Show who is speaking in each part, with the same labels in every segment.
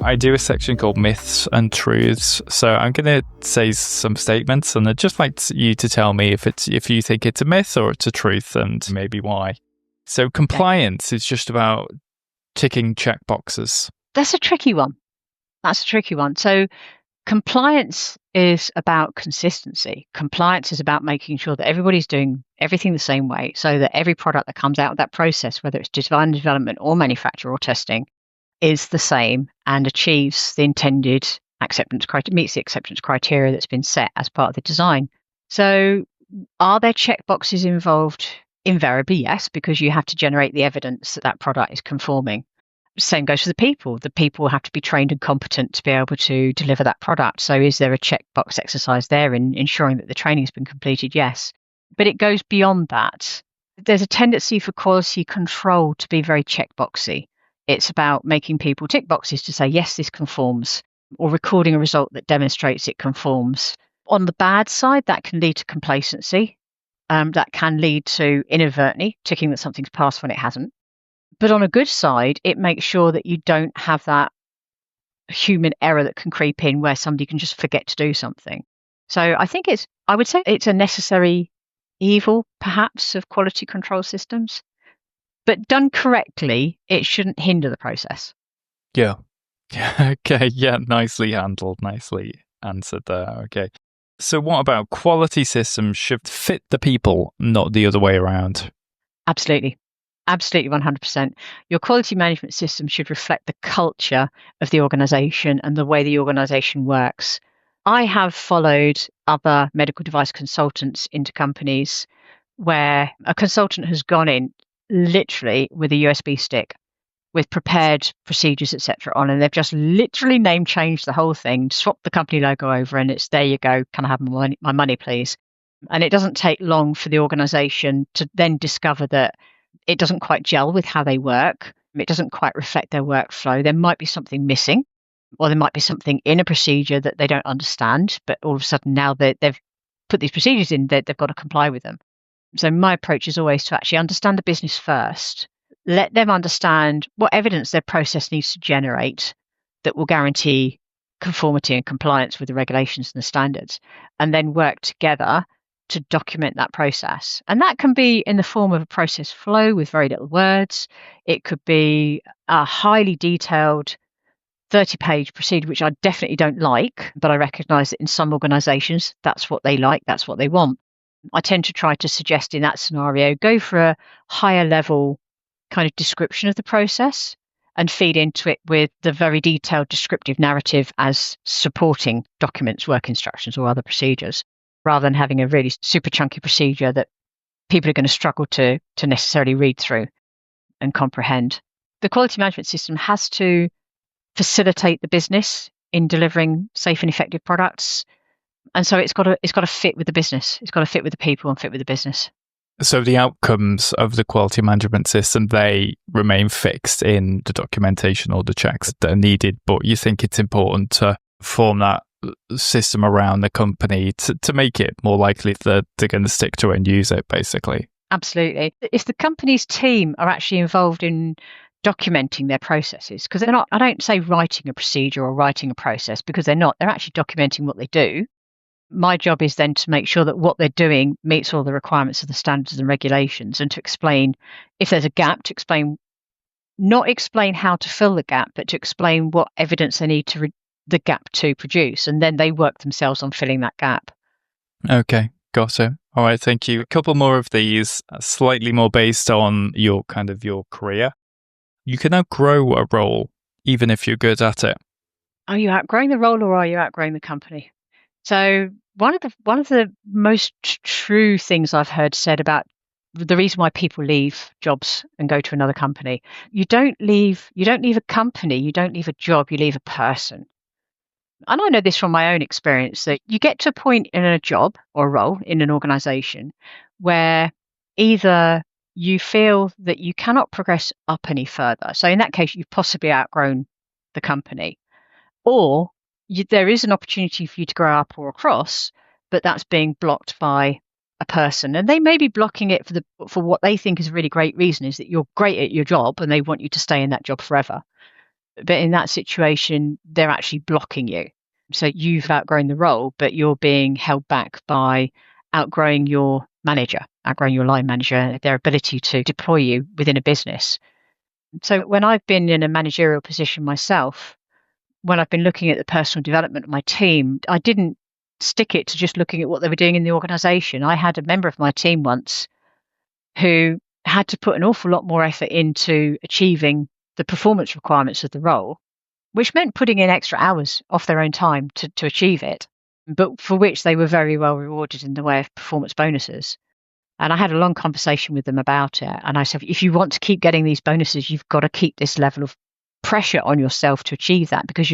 Speaker 1: I do a section called Myths and Truths. So I'm going to say some statements, and I'd just like you to tell me if you think it's a myth or it's a truth, and maybe why. So compliance is just about ticking check boxes.
Speaker 2: That's a tricky one. So compliance is about consistency. Compliance is about making sure that everybody's doing everything the same way, so that every product that comes out of that process, whether it's design, development or manufacture or testing, is the same and achieves the intended acceptance criteria, meets the acceptance criteria that's been set as part of the design. So are there checkboxes involved? Invariably, yes, because you have to generate the evidence that that product is conforming. Same goes for the people. The people have to be trained and competent to be able to deliver that product. So is there a checkbox exercise there in ensuring that the training has been completed? Yes. But it goes beyond that. There's a tendency for quality control to be very checkboxy. It's about making people tick boxes to say, yes, this conforms, or recording a result that demonstrates it conforms. On the bad side, that can lead to complacency. That can lead to inadvertently ticking that something's passed when it hasn't. But on a good side, it makes sure that you don't have that human error that can creep in where somebody can just forget to do something. So I would say it's a necessary evil, perhaps, of quality control systems. But done correctly, it shouldn't hinder the process.
Speaker 1: Yeah. Okay. Yeah. Nicely handled. Nicely answered there. Okay. So what about quality systems should fit the people, not the other way around?
Speaker 2: Absolutely. Absolutely, 100%. Your quality management system should reflect the culture of the organization and the way the organization works. I have followed other medical device consultants into companies where a consultant has gone in literally with a USB stick with prepared procedures, etc. on, and they've just literally name changed the whole thing, swapped the company logo over, and it's there you go, can I have my money, please? And it doesn't take long for the organization to then discover that it doesn't quite gel with how they work. It doesn't quite reflect their workflow. There might be something missing, or there might be something in a procedure that they don't understand, but all of a sudden now they've put these procedures in, they've got to comply with them. So my approach is always to actually understand the business first, let them understand what evidence their process needs to generate that will guarantee conformity and compliance with the regulations and the standards, and then work together to document that process. And that can be in the form of a process flow with very little words. It could be a highly detailed 30-page procedure, which I definitely don't like, but I recognize that in some organizations, that's what they like, that's what they want. I tend to try to suggest in that scenario, go for a higher level kind of description of the process and feed into it with the very detailed descriptive narrative as supporting documents, work instructions, or other procedures, rather than having a really super chunky procedure that people are going to struggle to necessarily read through and comprehend. The quality management system has to facilitate the business in delivering safe and effective products. And so it's got to fit with the business. It's got to fit with the people and fit with the business.
Speaker 1: So the outcomes of the quality management system, they remain fixed in the documentation or the checks that are needed, but you think it's important to form that system around the company to make it more likely that they're going to stick to it and use it, basically.
Speaker 2: Absolutely. If the company's team are actually involved in documenting their processes, because they're not, I don't say writing a procedure or writing a process, because they're not, they're actually documenting what they do. My job is then to make sure that what they're doing meets all the requirements of the standards and regulations, and to explain if there's a gap, to explain, not explain how to fill the gap, but to explain what evidence they need to the gap to produce. And then they work themselves on filling that gap.
Speaker 1: Okay, got it. All right, thank you. A couple more of these, slightly more based on your career. You can outgrow a role, even if you're good at it.
Speaker 2: Are you outgrowing the role, or are you outgrowing the company? So one of the most true things I've heard said about the reason why people leave jobs and go to another company, you don't leave a company, you don't leave a job, you leave a person. And I know this from my own experience, that you get to a point in a job or a role in an organization where either you feel that you cannot progress up any further. So in that case, you've possibly outgrown the company, or there is an opportunity for you to grow up or across, but that's being blocked by a person. And they may be blocking it for what they think is a really great reason, is that you're great at your job and they want you to stay in that job forever. But in that situation, they're actually blocking you. So you've outgrown the role, but you're being held back by outgrowing your manager, outgrowing your line manager, their ability to deploy you within a business. So when I've been in a managerial position myself, when I've been looking at the personal development of my team, I didn't stick it to just looking at what they were doing in the organization. I had a member of my team once who had to put an awful lot more effort into achieving the performance requirements of the role, which meant putting in extra hours off their own time to achieve it, but for which they were very well rewarded in the way of performance bonuses. And I had a long conversation with them about it. And I said, if you want to keep getting these bonuses, you've got to keep this level of pressure on yourself to achieve that, because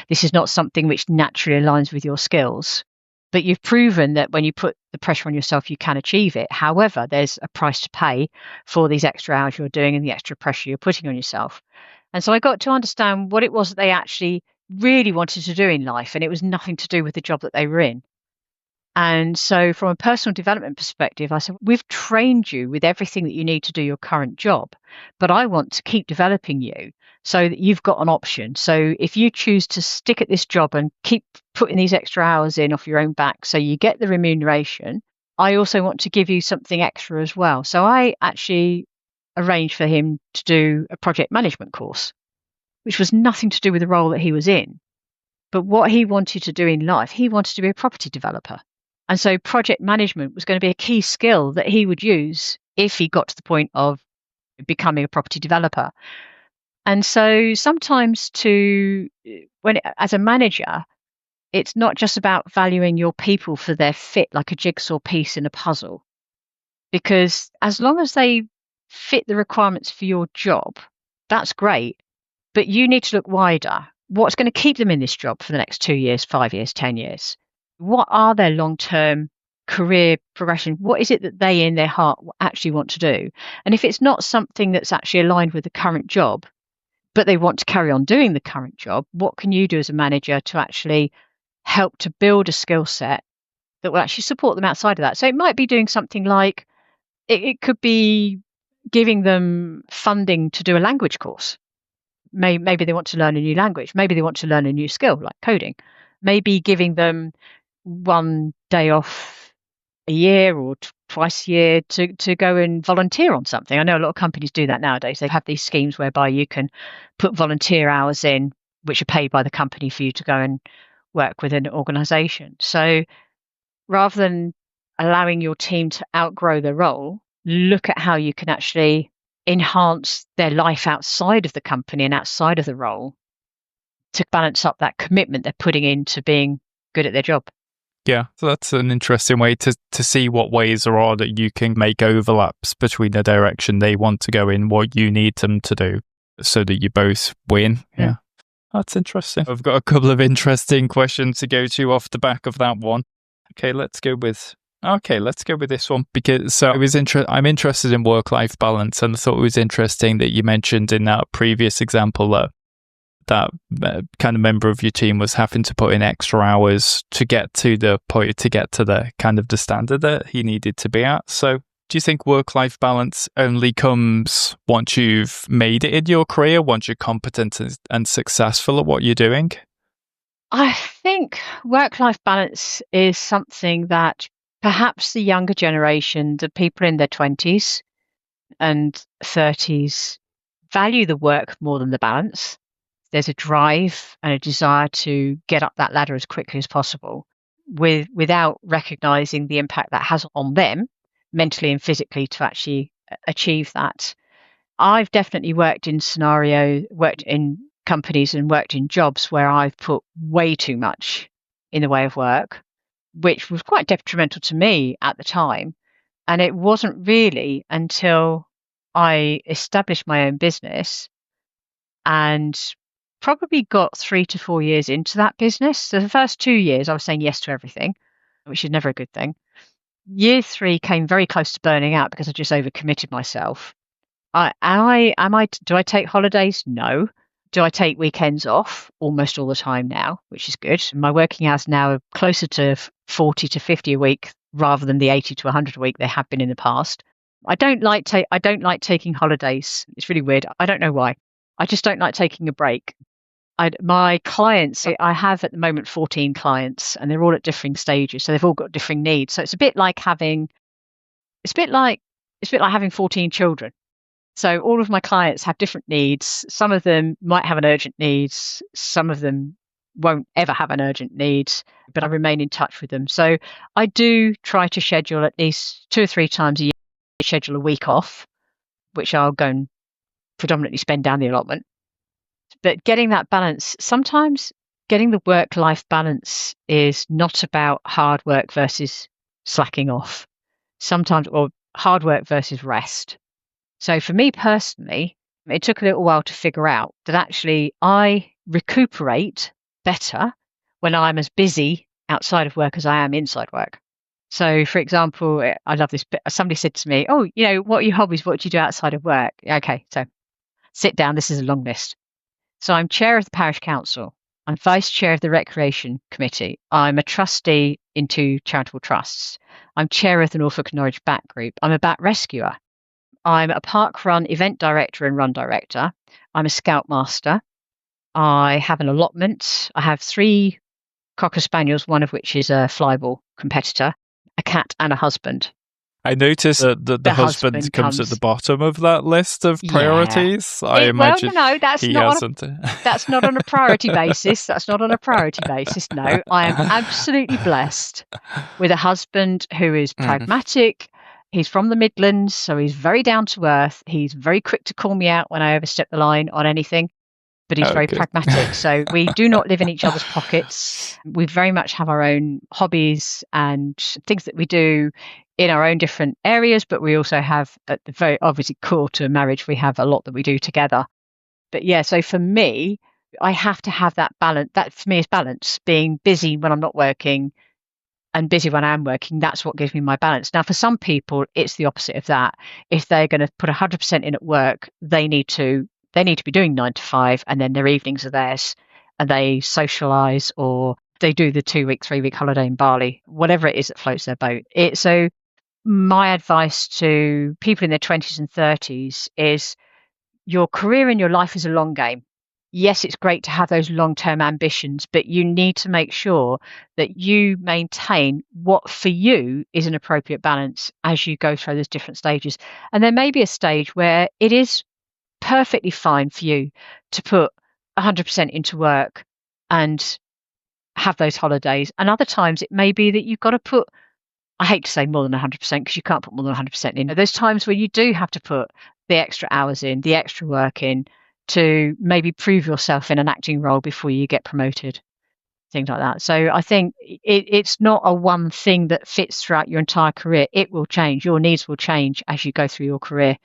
Speaker 2: this is not something which naturally aligns with your skills. But you've proven that when you put the pressure on yourself, you can achieve it. However, there's a price to pay for these extra hours you're doing and the extra pressure you're putting on yourself. And so I got to understand what it was that they actually really wanted to do in life. And it was nothing to do with the job that they were in. And so from a personal development perspective, I said, we've trained you with everything that you need to do your current job, but I want to keep developing you so that you've got an option. So if you choose to stick at this job and keep putting these extra hours in off your own back so you get the remuneration, I also want to give you something extra as well. So I actually arranged for him to do a project management course, which was nothing to do with the role that he was in. But what he wanted to do in life, he wanted to be a property developer. And so project management was going to be a key skill that he would use if he got to the point of becoming a property developer. And so sometimes as a manager, it's not just about valuing your people for their fit like a jigsaw piece in a puzzle. Because as long as they fit the requirements for your job, that's great. But you need to look wider. What's going to keep them in this job for the next 2 years, 5 years, 10 years? What are their long-term career progression? What is it that they in their heart actually want to do? And if it's not something that's actually aligned with the current job, but they want to carry on doing the current job, what can you do as a manager to actually help to build a skill set that will actually support them outside of that? So it might be doing something like, it could be giving them funding to do a language course. Maybe they want to learn a new language. Maybe they want to learn a new skill like coding. Maybe giving them 1 day off a year or twice a year to go and volunteer on something. I know a lot of companies do that nowadays. They have these schemes whereby you can put volunteer hours in, which are paid by the company for you to go and work with an organization. So rather than allowing your team to outgrow their role, look at how you can actually enhance their life outside of the company and outside of the role to balance up that commitment they're putting into being good at their job.
Speaker 1: Yeah, so that's an interesting way to see what ways there are that you can make overlaps between the direction they want to go in, what you need them to do, so that you both win. Yeah. That's interesting. I've got a couple of interesting questions to go to off the back of that one. Okay, let's go with this one, because I'm interested in work-life balance, and I thought it was interesting that you mentioned in that previous example that kind of member of your team was having to put in extra hours to get to the point, to get to the kind of the standard that he needed to be at. So do you think work-life balance only comes once you've made it in your career, once you're competent and successful at what you're doing?
Speaker 2: I think work-life balance is something that perhaps the younger generation, the people in their 20s and 30s, value the work more than the balance. There's a drive and a desire to get up that ladder as quickly as possible without recognizing the impact that has on them mentally and physically to actually achieve that. I've definitely worked in companies and worked in jobs where I've put way too much in the way of work, which was quite detrimental to me at the time. And it wasn't really until I established my own business and probably got 3 to 4 years into that business. So the first 2 years, I was saying yes to everything, which is never a good thing. Year 3 came very close to burning out because I just overcommitted myself. Do I take holidays? No. Do I take weekends off? Almost all the time now, which is good. My working hours now are closer to 40 to 50 a week rather than the 80 to 100 a week they have been in the past. I don't like taking holidays. It's really weird. I don't know why. I just don't like taking a break. My clients, I have at the moment 14 clients, and they're all at differing stages. So they've all got differing needs. So it's a bit like having 14 children. So all of my clients have different needs. Some of them might have an urgent need. Some of them won't ever have an urgent need, but I remain in touch with them. So I do try to schedule at least 2 or 3 times a year, schedule a week off, which I'll go and predominantly spend down the allotment. But getting that balance, sometimes getting the work-life balance is not about hard work versus slacking off. Sometimes, or hard work versus rest. So for me personally, it took a little while to figure out that actually I recuperate better when I'm as busy outside of work as I am inside work. So, for example, I love this bit. Somebody said to me, "Oh, what are your hobbies? What do you do outside of work?" Okay, so sit down. This is a long list. So I'm chair of the parish council. I'm vice chair of the recreation committee. I'm a trustee in 2 charitable trusts. I'm chair of the Norfolk and Norwich Bat Group. I'm a bat rescuer. I'm a park run event director and run director. I'm a scoutmaster. I have an allotment. I have 3 Cocker Spaniels, one of which is a flyball competitor, a cat, and a husband.
Speaker 1: I noticed that the husband comes at the bottom of that list of priorities. I imagine
Speaker 2: that's not on a priority basis. That's not on a priority basis. No, I am absolutely blessed with a husband who is pragmatic. He's from the Midlands, so he's very down to earth. He's very quick to call me out when I overstep the line on anything, but he's very pragmatic. So we do not live in each other's pockets. We very much have our own hobbies and things that we do in our own different areas, but we also have, at the very obviously core to marriage, we have a lot that we do together. But yeah, so for me, I have to have that balance. That for me is balance, being busy when I'm not working and busy when I am working. That's what gives me my balance. Now, for some people, it's the opposite of that. If they're going to put 100% in at work, they need to be doing 9 to 5, and then their evenings are theirs, and they socialise, or they do the 2-week, 3-week holiday in Bali, whatever it is that floats their boat. So my advice to people in their 20s and 30s is your career and your life is a long game. Yes, it's great to have those long-term ambitions, but you need to make sure that you maintain what for you is an appropriate balance as you go through those different stages. And there may be a stage where it is perfectly fine for you to put 100% into work and have those holidays. And other times it may be that you've got to put, I hate to say more than 100% because you can't put more than 100% in. There's times where you do have to put the extra hours in, the extra work in to maybe prove yourself in an acting role before you get promoted, things like that. So I think it's not a one thing that fits throughout your entire career. It will change. Your needs will change as you go through your career.